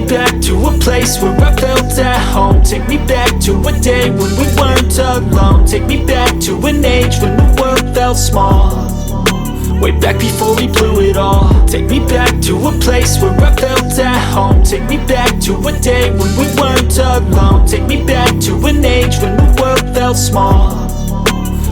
back to a place where I felt at home. Take me back to a day when we weren't alone. Take me back to an age when the world felt small, way back before we blew it all. Take me back to a place where I felt at home. Take me back to a day when we weren't alone. Take me back to an age when the world felt small,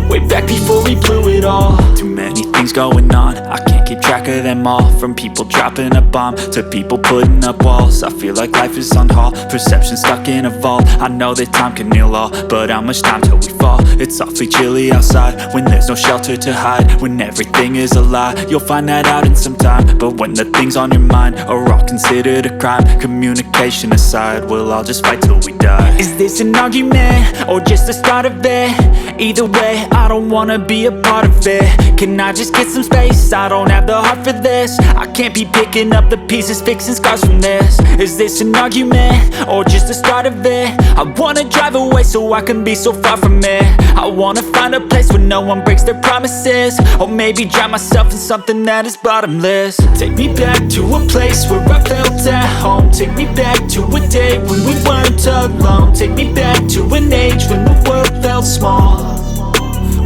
way back before we blew it all. Too many things going on, I can't keep track of them all. From people dropping a bomb to people putting up walls. I feel like life is on hold, perception stuck in a vault. I know that time can heal all, but how much time till we fall? It's awfully chilly outside when there's no shelter to hide. When everything is a lie, you'll find that out in some time. But when the things on your mind are all considered a crime, communication aside, we'll all just fight till we die. Is this an argument or just the start of it? Either way, I don't wanna be a part of it. Can I just get some space? I don't have the heart for this. I can't be picking up the pieces, fixing scars from this. Is this an argument or just the start of it? I wanna drive away so I can be so far from it. I wanna find a place where no one breaks their promises, or maybe drown myself in something that is bottomless. Take me back to a place where I felt at home. Take me back to a day when we weren't alone. Take me back to an age when the world felt small,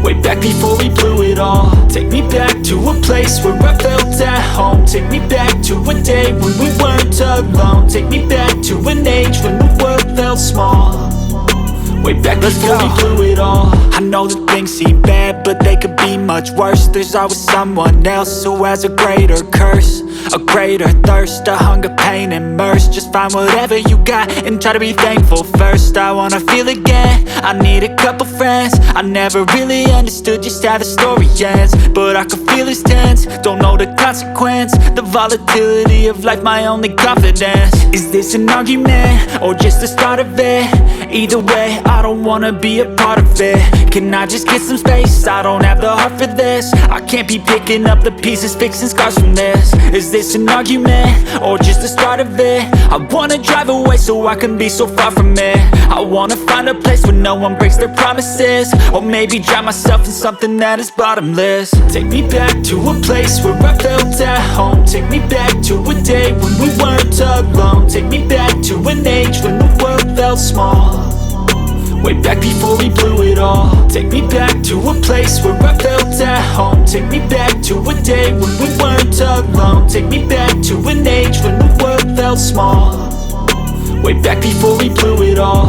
way back before we blew it all. Take me back to a place where I felt at home. Take me back to a day when we weren't alone. Take me back to an age when the world felt small, way back before we blew it all. I know that things seem bad, but they could be much worse. There's always someone else who has a greater curse, a greater thirst, a hunger, pain, and mercy. Just find whatever you got and try to be thankful first. I wanna feel again, I need a couple friends. I never really understood just how the story ends, but I can feel it's tense, don't know the consequence. The volatility of life, my only confidence. Is this an argument or just the start of it? Either way, I don't wanna be a part of it. Can I just get some space? I don't have the heart for this. I can't be picking up the pieces, fixing scars from this. Is this an argument or just the start of it? I wanna drive away so I can be so far from it. I wanna find a place where no one breaks their promises, or maybe drown myself in something that is bottomless. Take me back to a place where I felt at home. Take me back to a day when we weren't alone. Take me back to an age when the world felt small, way back before we blew it all. Take me back to a place where I felt at home. Take me back to a day when we weren't alone. Take me back to an age when the world felt small, way back before we blew it all.